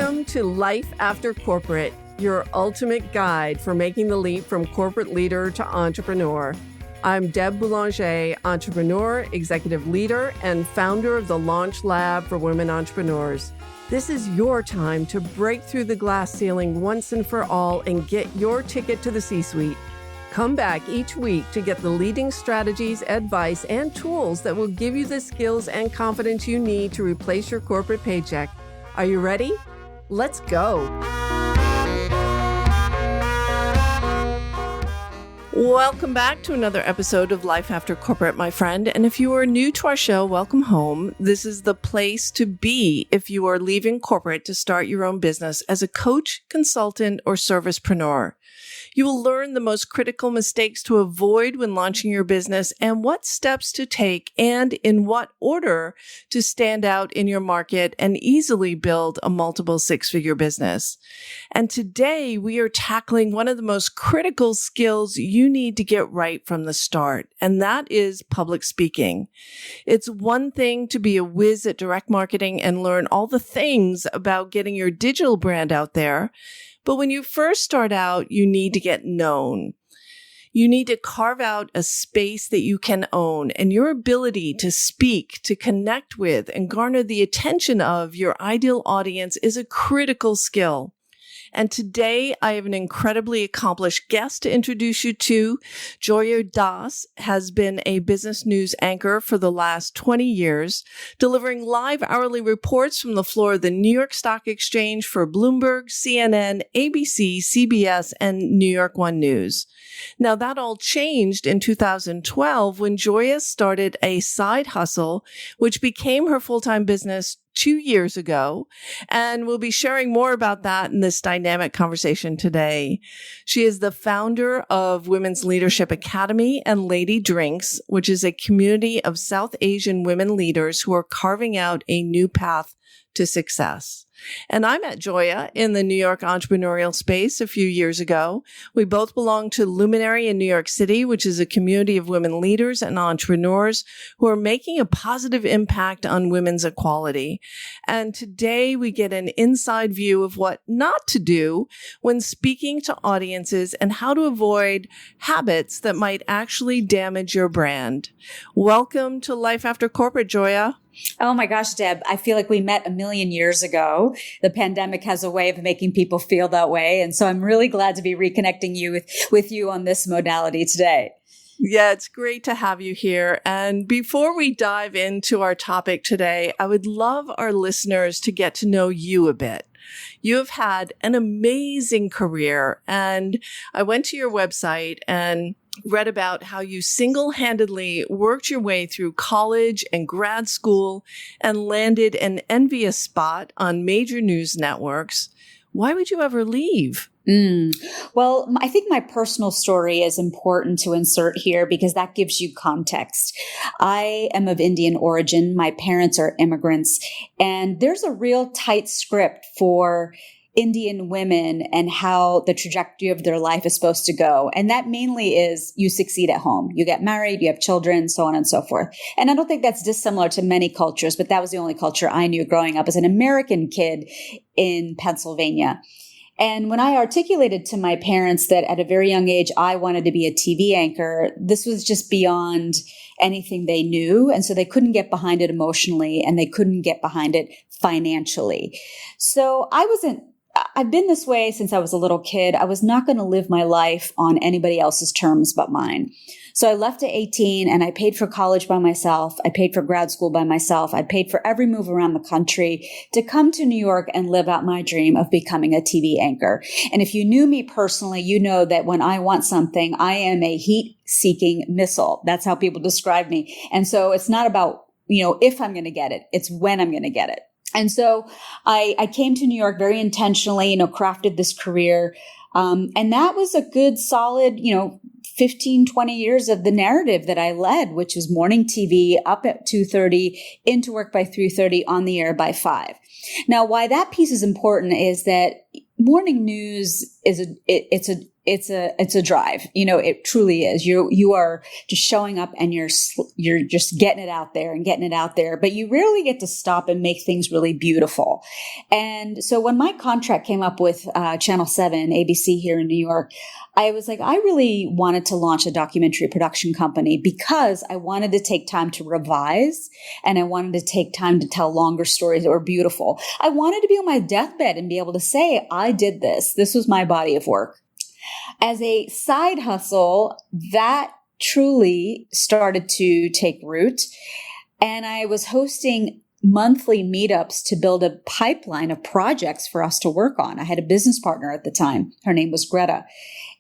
Welcome to Life After Corporate, your ultimate guide for making the leap from corporate leader to entrepreneur. I'm Deb Boulanger, entrepreneur, executive leader, and founder of the Launch Lab for Women Entrepreneurs. This is your time to break through the glass ceiling once and for all and get your ticket to the C-suite. Come back each week to get the leading strategies, advice, and tools that will give you the skills and confidence you need to replace your corporate paycheck. Are you ready? Let's go. Welcome back to another episode of Life After Corporate, my friend. And if you are new to our show, welcome home. This is the place to be if you are leaving corporate to start your own business as a coach, consultant, or servicepreneur. You will learn the most critical mistakes to avoid when launching your business and what steps to take and in what order to stand out in your market and easily build a multiple six-figure business. And today we are tackling one of the most critical skills you need to get right from the start, and that is public speaking. It's one thing to be a whiz at direct marketing and learn all the things about getting your digital brand out there. But when you first start out, you need to get known. You need to carve out a space that you can own, and your ability to speak, to connect with, and garner the attention of your ideal audience is a critical skill. And today, I have an incredibly accomplished guest to introduce you to. Joya Dass has been a business news anchor for the last 20 years, delivering live hourly reports from the floor of the New York Stock Exchange for Bloomberg, CNN, ABC, CBS, and NY1 News. Now, that all changed in 2012 when Joya started a side hustle, which became her full-time business 2 years ago, and we'll be sharing more about that in this dynamic conversation today. She is the founder of Women's Leadership Academy and Lady Drinks, which is a community of South Asian women leaders who are carving out a new path to success. And I met Joya in the New York entrepreneurial space a few years ago. We both belong to Luminary in New York City, which is a community of women leaders and entrepreneurs who are making a positive impact on women's equality. And today we get an inside view of what not to do when speaking to audiences and how to avoid habits that might actually damage your brand. Welcome to Life After Corporate, Joya. Oh my gosh, Deb, I feel like we met a million years ago. The pandemic has a way of making people feel that way. And so I'm really glad to be reconnecting with you on this modality today. Yeah, it's great to have you here. And before we dive into our topic today, I would love our listeners to get to know you a bit. You have had an amazing career, and I went to your website and read about how you single-handedly worked your way through college and grad school and landed an envious spot on major news networks. Why would you ever leave? Well, I think my personal story is important to insert here because that gives you context. I am of Indian origin. My parents are immigrants, and there's a real tight script for Indian women and how the trajectory of their life is supposed to go. And that mainly is you succeed at home. You get married, you have children, so on and so forth. And I don't think that's dissimilar to many cultures, but that was the only culture I knew growing up as an American kid in Pennsylvania. And when I articulated to my parents that at a very young age, I wanted to be a TV anchor, this was just beyond anything they knew. And so they couldn't get behind it emotionally and they couldn't get behind it financially. So I've been this way since I was a little kid. I was not going to live my life on anybody else's terms but mine. So I left at 18 and I paid for college by myself. I paid for grad school by myself. I paid for every move around the country to come to New York and live out my dream of becoming a TV anchor. And if you knew me personally, you know that when I want something, I am a heat-seeking missile. That's how people describe me. And so it's not about, if I'm going to get it. It's when I'm going to get it. And so I came to New York very intentionally, crafted this career. And that was a good solid, 15, 20 years of the narrative that I led, which was morning TV up at 2:30, into work by 3:30, on the air by 5. Now, why that piece is important is that morning news is it's a drive. It truly is. You are just showing up and you're just getting it out there and getting it out there, but you rarely get to stop and make things really beautiful. And so when my contract came up with Channel 7, ABC here in New York, I was like, I really wanted to launch a documentary production company because I wanted to take time to revise and I wanted to take time to tell longer stories that were beautiful. I wanted to be on my deathbed and be able to say, I did this. This was my body of work. As a side hustle, that truly started to take root. And I was hosting monthly meetups to build a pipeline of projects for us to work on. I had a business partner at the time. Her name was Greta.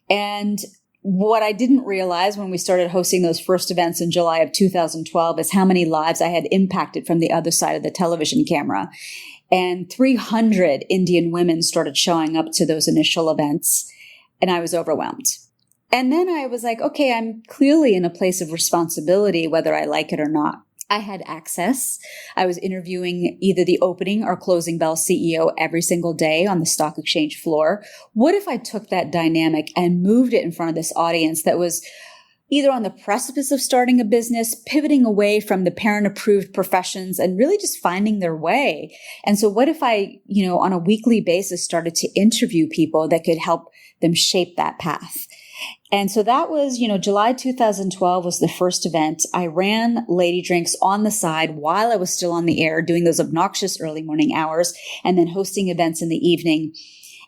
And what I didn't realize when we started hosting those first events in July of 2012 is how many lives I had impacted from the other side of the television camera. And 300 Indian women started showing up to those initial events. And I was overwhelmed. And then I was like, okay, I'm clearly in a place of responsibility, whether I like it or not. I had access. I was interviewing either the opening or closing bell CEO every single day on the stock exchange floor. What if I took that dynamic and moved it in front of this audience that was either on the precipice of starting a business, pivoting away from the parent-approved professions, and really just finding their way? And so what if I, on a weekly basis started to interview people that could help them shape that path? And so that was, July 2012 was the first event. I ran Lady Drinks on the side while I was still on the air, doing those obnoxious early morning hours, and then hosting events in the evening.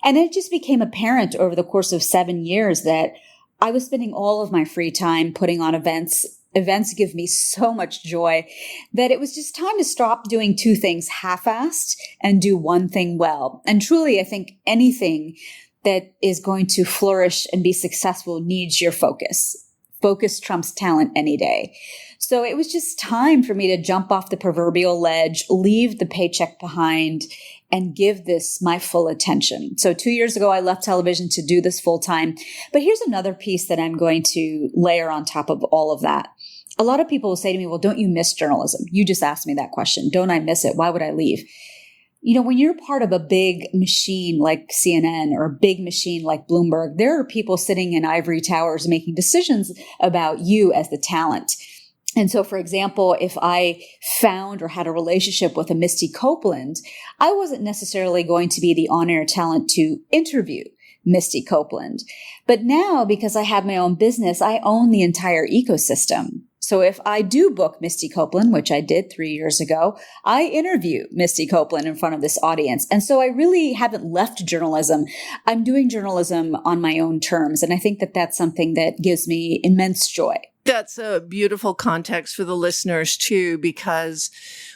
And it just became apparent over the course of 7 years that I was spending all of my free time putting on events. Events give me so much joy that it was just time to stop doing two things half-assed and do one thing well. And truly, I think anything that is going to flourish and be successful needs your focus. Focus trumps talent any day. So it was just time for me to jump off the proverbial ledge, leave the paycheck behind, and give this my full attention. So 2 years ago, I left television to do this full time. But here's another piece that I'm going to layer on top of all of that. A lot of people will say to me, well, don't you miss journalism? You just asked me that question. Don't I miss it? Why would I leave? When you're part of a big machine like CNN or a big machine like Bloomberg, there are people sitting in ivory towers making decisions about you as the talent. And so, for example, if I found or had a relationship with a Misty Copeland, I wasn't necessarily going to be the on-air talent to interview Misty Copeland. But now, because I have my own business, I own the entire ecosystem. So if I do book Misty Copeland, which I did 3 years ago, I interview Misty Copeland in front of this audience. And so I really haven't left journalism. I'm doing journalism on my own terms. And I think that that's something that gives me immense joy. That's a beautiful context for the listeners too, because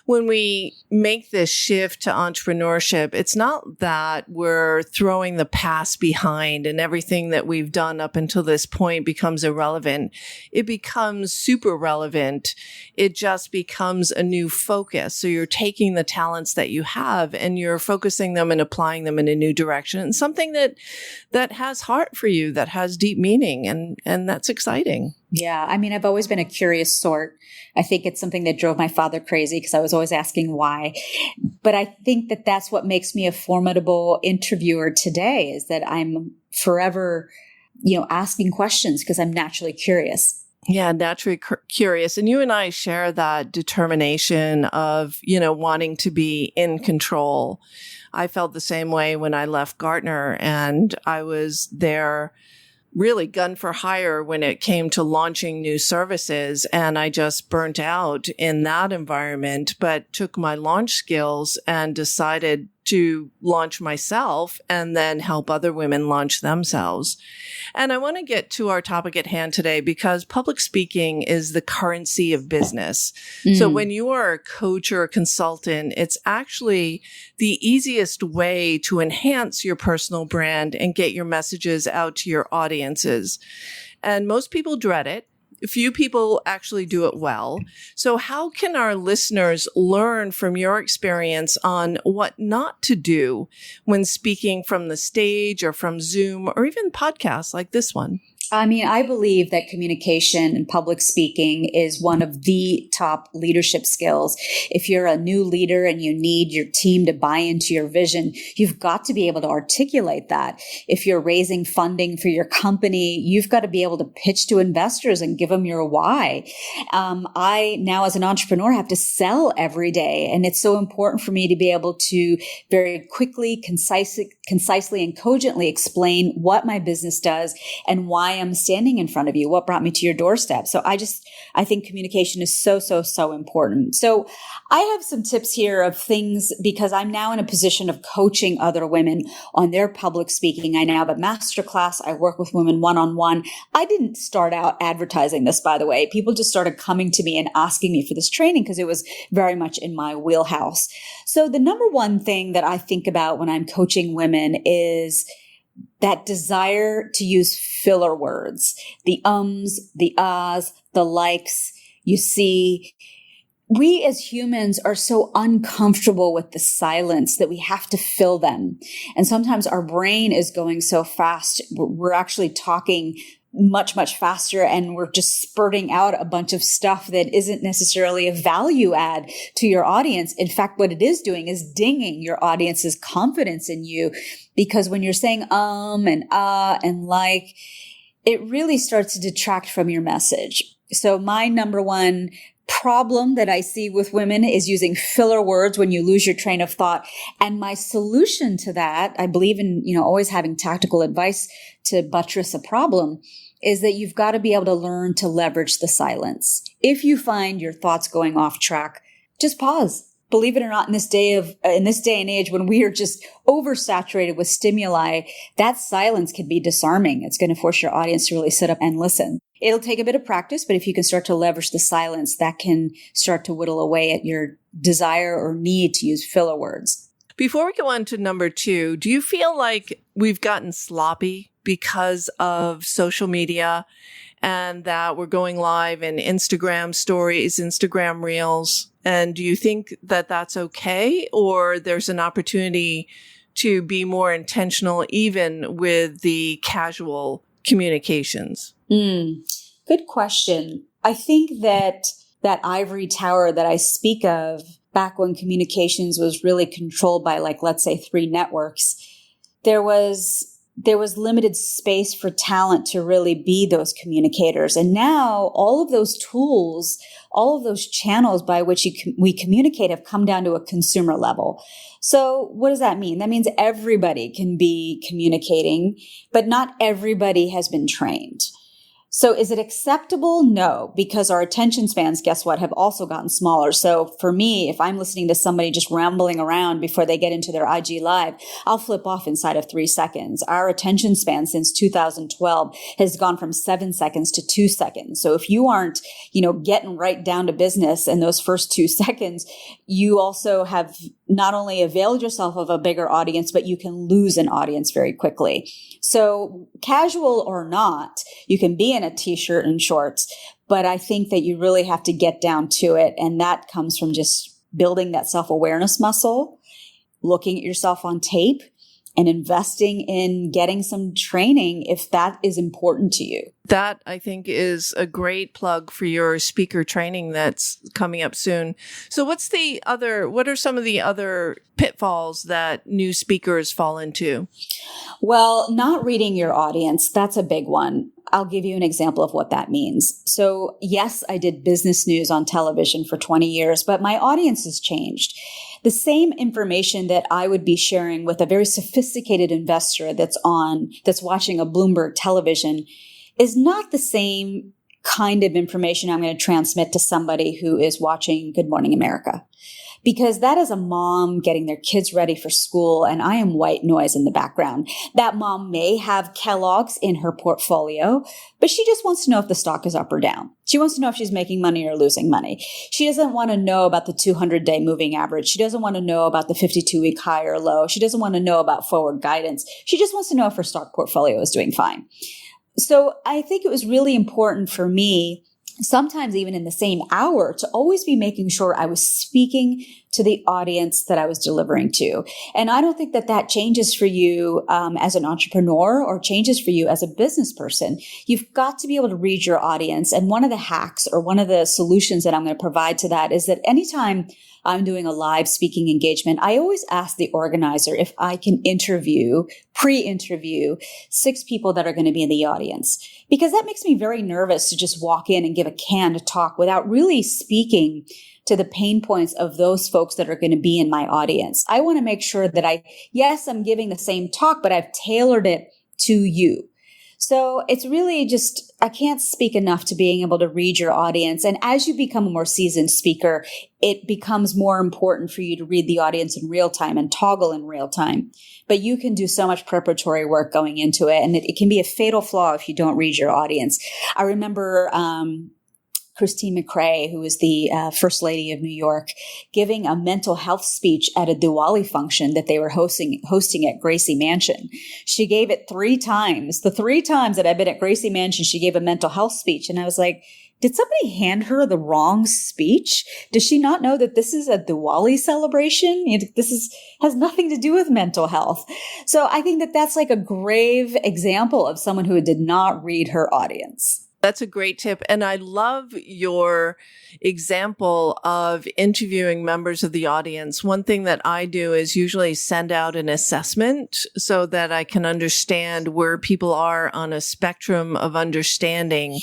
when we make this shift to entrepreneurship, it's not that we're throwing the past behind and everything that we've done up until this point becomes irrelevant. It becomes super relevant. It just becomes a new focus. So you're taking the talents that you have and you're focusing them and applying them in a new direction, and something that has heart for you, that has deep meaning, and that's exciting. Yeah. I mean, I've always been a curious sort. I think it's something that drove my father crazy because I was always asking why. But I think that that's what makes me a formidable interviewer today, is that I'm forever, asking questions because I'm naturally curious. Yeah, naturally curious. And you and I share that determination of, wanting to be in control. I felt the same way when I left Gartner, and I was there really gun for hire when it came to launching new services. And I just burnt out in that environment, but took my launch skills and decided to launch myself and then help other women launch themselves. And I want to get to our topic at hand today because public speaking is the currency of business. So when you are a coach or a consultant, it's actually the easiest way to enhance your personal brand and get your messages out to your audiences. And most people dread it. Few people actually do it well. So how can our listeners learn from your experience on what not to do when speaking from the stage or from Zoom or even podcasts like this one? I mean, I believe that communication and public speaking is one of the top leadership skills. If you're a new leader and you need your team to buy into your vision, you've got to be able to articulate that. If you're raising funding for your company, you've got to be able to pitch to investors and give them your why. I now, as an entrepreneur, have to sell every day. And it's so important for me to be able to very quickly, concisely, and cogently explain what my business does and why I'm standing in front of you, what brought me to your doorstep. So I think communication is so important. So I have some tips here of things because I'm now in a position of coaching other women on their public speaking. I now have a masterclass. I work with women one-on-one. I didn't start out advertising this, by the way. People just started coming to me and asking me for this training because it was very much in my wheelhouse. So the number one thing that I think about when I'm coaching women is that desire to use filler words, the ums, the ahs, the likes. You see, we as humans are so uncomfortable with the silence that we have to fill them. And sometimes our brain is going so fast, we're actually talking much faster, and we're just spurting out a bunch of stuff that isn't necessarily a value add to your audience. In fact, what it is doing is dinging your audience's confidence in you, because when you're saying and ah and like, it really starts to detract from your message. So my number one problem that I see with women is using filler words when you lose your train of thought. And my solution to that, I believe in, always having tactical advice to buttress a problem, is that you've got to be able to learn to leverage the silence. If you find your thoughts going off track, just pause. Believe it or not, in this day and age when we are just oversaturated with stimuli, that silence can be disarming. It's going to force your audience to really sit up and listen. It'll take a bit of practice, but if you can start to leverage the silence, that can start to whittle away at your desire or need to use filler words. Before we go on to number 2, do you feel like we've gotten sloppy because of social media and that we're going live in Instagram stories, Instagram reels? And do you think that that's okay, or there's an opportunity to be more intentional even with the casual communications? Good question. I think that ivory tower that I speak of back when communications was really controlled by, like, let's say 3 networks, there was limited space for talent to really be those communicators. And now all of those tools, all of those channels by which we communicate have come down to a consumer level. So what does that mean? That means everybody can be communicating, but not everybody has been trained. So is it acceptable? No, because our attention spans, guess what, have also gotten smaller. So for me, if I'm listening to somebody just rambling around before they get into their IG live, I'll flip off inside of 3 seconds. Our attention span since 2012 has gone from 7 seconds to 2 seconds. So if you aren't, getting right down to business in those first 2 seconds, you also have not only availed yourself of a bigger audience, but you can lose an audience very quickly. So casual or not, you can be in a t-shirt and shorts, but I think that you really have to get down to it. And that comes from just building that self-awareness muscle, looking at yourself on tape, and investing in getting some training if that is important to you. That, I think, is a great plug for your speaker training that's coming up soon. So what are some of the other pitfalls that new speakers fall into? Well, not reading your audience, that's a big one. I'll give you an example of what that means. So yes, I did business news on television for 20 years, but my audience has changed. The same information that I would be sharing with a very sophisticated investor that's watching a Bloomberg television is not the same kind of information I'm going to transmit to somebody who is watching Good Morning America. Because that is a mom getting their kids ready for school, and I am white noise in the background. That mom may have Kellogg's in her portfolio, but she just wants to know if the stock is up or down. She wants to know if she's making money or losing money. She doesn't want to know about the 200-day moving average. She doesn't want to know about the 52-week high or low. She doesn't want to know about forward guidance. She just wants to know if her stock portfolio is doing fine. So I think it was really important for me sometimes even in the same hour, to always be making sure I was speaking to the audience that I was delivering to. And I don't think that that changes for you as an entrepreneur or changes for you as a business person. You've got to be able to read your audience. And one of the hacks or one of the solutions that I'm going to provide to that is that anytime I'm doing a live speaking engagement, I always ask the organizer if I can pre-interview 6 people that are going to be in the audience, because that makes me very nervous to just walk in and give a canned talk without really speaking to the pain points of those folks that are going to be in my audience. I want to make sure that I'm giving the same talk, but I've tailored it to you. So it's really just, I can't speak enough to being able to read your audience. And as you become a more seasoned speaker, it becomes more important for you to read the audience in real time and toggle in real time. But you can do so much preparatory work going into it. And it can be a fatal flaw if you don't read your audience. I remember, Christine McRae, who was the First Lady of New York, giving a mental health speech at a Diwali function that they were hosting at Gracie Mansion. She gave it 3 times. The 3 times that I've been at Gracie Mansion, she gave a mental health speech. And I was like, did somebody hand her the wrong speech? Does she not know that this is a Diwali celebration? Has nothing to do with mental health. So I think that that's like a grave example of someone who did not read her audience. That's a great tip. And I love your example of interviewing members of the audience. One thing that I do is usually send out an assessment so that I can understand where people are on a spectrum of understanding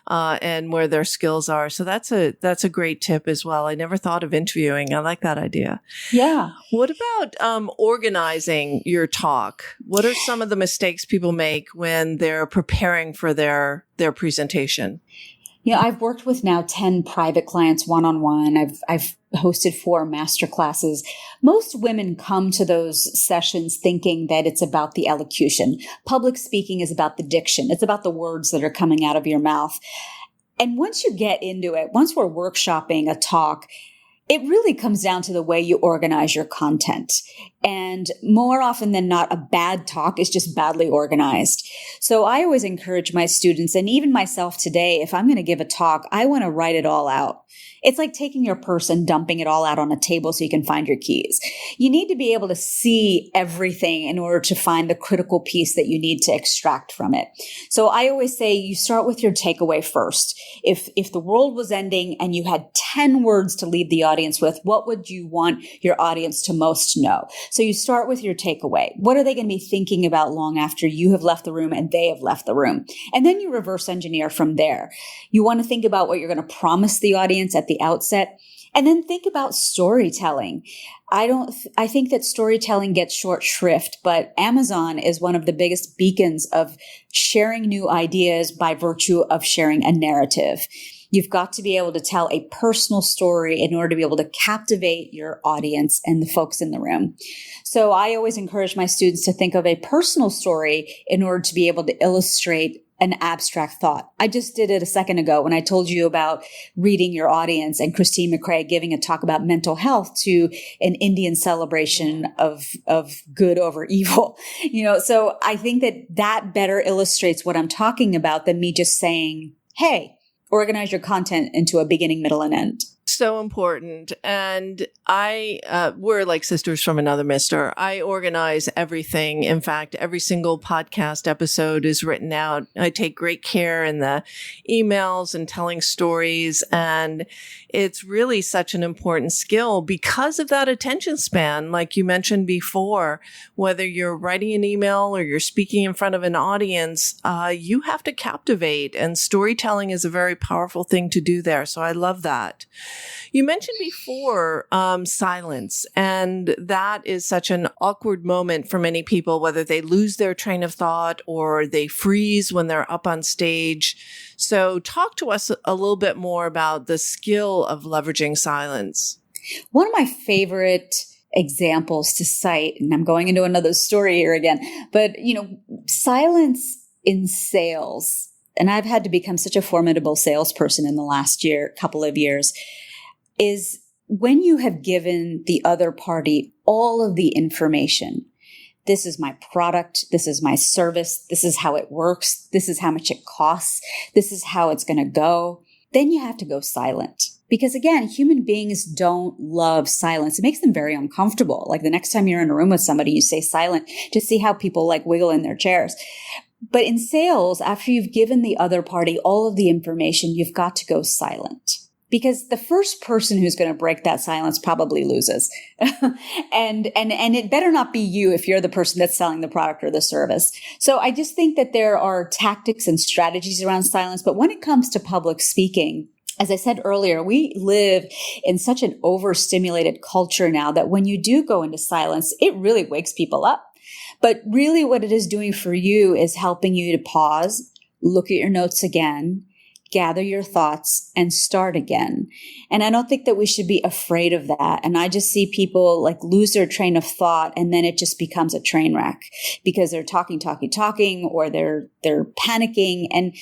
and where their skills are. So that's a great tip as well. I never thought of interviewing. I like that idea. Yeah. What about organizing your talk? What are some of the mistakes people make when they're preparing for their presentation? I've worked with now 10 private clients one-on-one. I've hosted 4 master classes. Most women come to those sessions thinking that it's about the elocution. Public speaking is about the diction. It's about the words that are coming out of your mouth. And once you get into it, once we're workshopping a talk, it really comes down to the way you organize your content. And more often than not, a bad talk is just badly organized. So I always encourage my students, and even myself today, if I'm going to give a talk, I want to write it all out. It's like taking your purse and dumping it all out on a table so you can find your keys. You need to be able to see everything in order to find the critical piece that you need to extract from it. So I always say you start with your takeaway first. If the world was ending and you had 10 words to leave the audience with, what would you want your audience to most know? So you start with your takeaway. What are they going to be thinking about long after you have left the room and they have left the room? And then you reverse engineer from there. You want to think about what you're going to promise the audience at the outset, and then think about storytelling. I think that storytelling gets short shrift, but Amazon is one of the biggest beacons of sharing new ideas by virtue of sharing a narrative. You've got to be able to tell a personal story in order to be able to captivate your audience and the folks in the room. So I always encourage my students to think of a personal story in order to be able to illustrate an abstract thought. I just did it a second ago when I told you about reading your audience and Christine McRae giving a talk about mental health to an Indian celebration of good over evil. So I think that better illustrates what I'm talking about than me just saying, hey, organize your content into a beginning, middle, and end. So important. And we're like sisters from another mister. I organize everything. In fact, every single podcast episode is written out. I take great care in the emails and telling stories. And it's really such an important skill because of that attention span. Like you mentioned before, whether you're writing an email or you're speaking in front of an audience, you have to captivate, and storytelling is a very powerful thing to do there. So I love that. You mentioned before silence, and that is such an awkward moment for many people, whether they lose their train of thought or they freeze when they're up on stage. So talk to us a little bit more about the skill of leveraging silence. One of my favorite examples to cite, and I'm going into another story here again, but silence in sales, and I've had to become such a formidable salesperson in the last couple of years, is when you have given the other party all of the information. This is my product. This is my service. This is how it works. This is how much it costs. This is how it's going to go. then you have to go silent. Because again, human beings don't love silence. It makes them very uncomfortable. Like the next time you're in a room with somebody, you say silent to see how people like wiggle in their chairs. But in sales, after you've given the other party all of the information, you've got to go silent. Because the first person who's going to break that silence probably loses. and it better not be you if you're the person that's selling the product or the service. So I just think that there are tactics and strategies around silence. But when it comes to public speaking, as I said earlier, we live in such an overstimulated culture now that when you do go into silence, it really wakes people up. But really what it is doing for you is helping you to pause, look at your notes again, gather your thoughts, and start again. And I don't think that we should be afraid of that. And I just see people like lose their train of thought, and then it just becomes a train wreck because they're talking, or they're panicking. And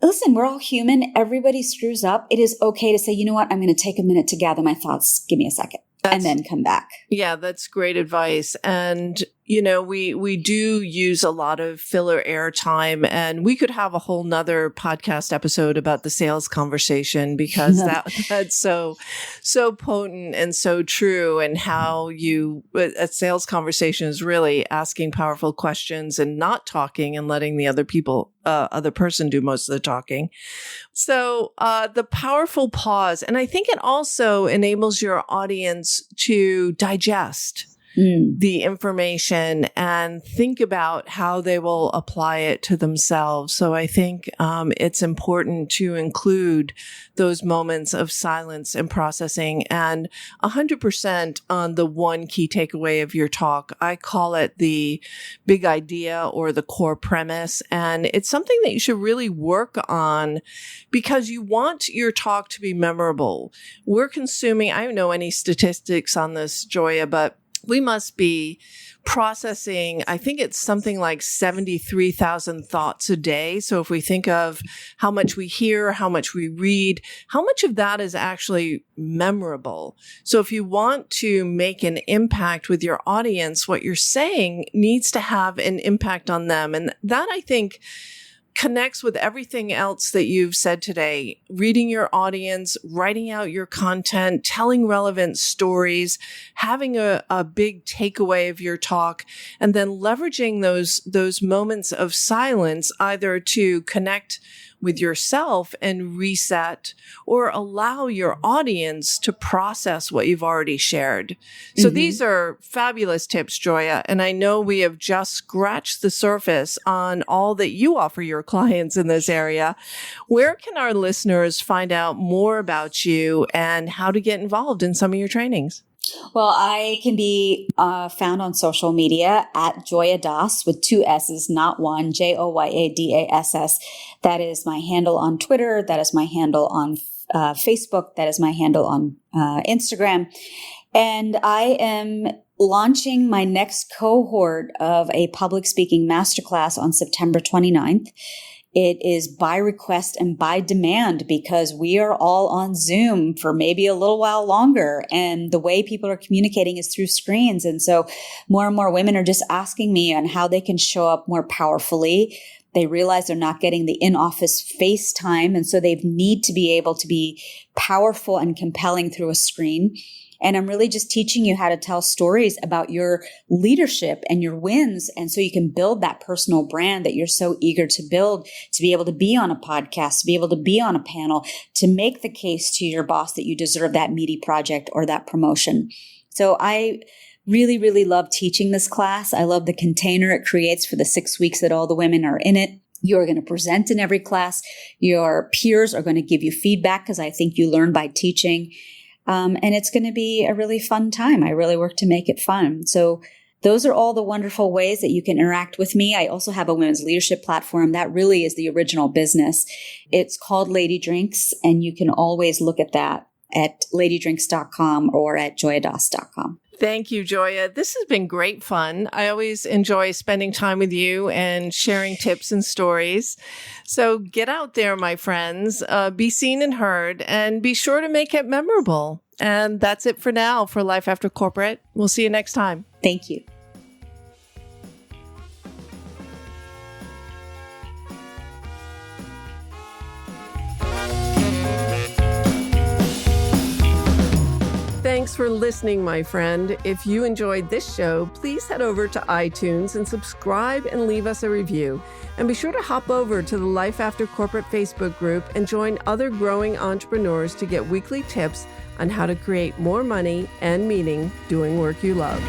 listen, we're all human. Everybody screws up. It is okay to say, you know what? I'm going to take a minute to gather my thoughts. Give me a second. And then come back. Yeah, that's great advice. And, we do use a lot of filler airtime, and we could have a whole nother podcast episode about the sales conversation because that's so potent and so true, and how a sales conversation is really asking powerful questions and not talking and letting the other person do most of the talking. So the powerful pause. And I think it also enables your audience to digest the information and think about how they will apply it to themselves. So I think it's important to include those moments of silence and processing, and 100% on the one key takeaway of your talk. I call it the big idea or the core premise. And it's something that you should really work on because you want your talk to be memorable. We're consuming, I don't know any statistics on this, Joya, but we must be processing, I think it's something like 73,000 thoughts a day. So if we think of how much we hear, how much we read, how much of that is actually memorable? So if you want to make an impact with your audience, what you're saying needs to have an impact on them. And that, I think, connects with everything else that you've said today. Reading your audience, writing out your content, telling relevant stories, having a big takeaway of your talk, and then leveraging those moments of silence either to connect with yourself and reset, or allow your audience to process what you've already shared. So these are fabulous tips, Joya. And I know we have just scratched the surface on all that you offer your clients in this area. Where can our listeners find out more about you and how to get involved in some of your trainings? Well, I can be found on social media at Joya Dass with 2 S's, not one, JoyaDass. That is my handle on Twitter. That is my handle on Facebook. That is my handle on Instagram. And I am launching my next cohort of a public speaking masterclass on September 29th. It is by request and by demand because we are all on Zoom for maybe a little while longer. And the way people are communicating is through screens. And so more and more women are just asking me on how they can show up more powerfully. They realize they're not getting the in-office face time. And so they need to be able to be powerful and compelling through a screen. And I'm really just teaching you how to tell stories about your leadership and your wins. And so you can build that personal brand that you're so eager to build, to be able to be on a podcast, to be able to be on a panel, to make the case to your boss that you deserve that meaty project or that promotion. So I really, really love teaching this class. I love the container it creates for the 6 weeks that all the women are in it. You're going to present in every class. Your peers are going to give you feedback because I think you learn by teaching. And it's going to be a really fun time. I really work to make it fun. So those are all the wonderful ways that you can interact with me. I also have a women's leadership platform. That really is the original business. It's called Lady Drinks, and you can always look at that at ladydrinks.com or at joyadass.com. Thank you, Joya. This has been great fun. I always enjoy spending time with you and sharing tips and stories. So get out there, my friends, be seen and heard, and be sure to make it memorable. And that's it for now for Life After Corporate. We'll see you next time. Thank you. Thanks for listening, my friend. If you enjoyed this show, please head over to iTunes and subscribe and leave us a review. And be sure to hop over to the Life After Corporate Facebook group and join other growing entrepreneurs to get weekly tips on how to create more money and meaning doing work you love.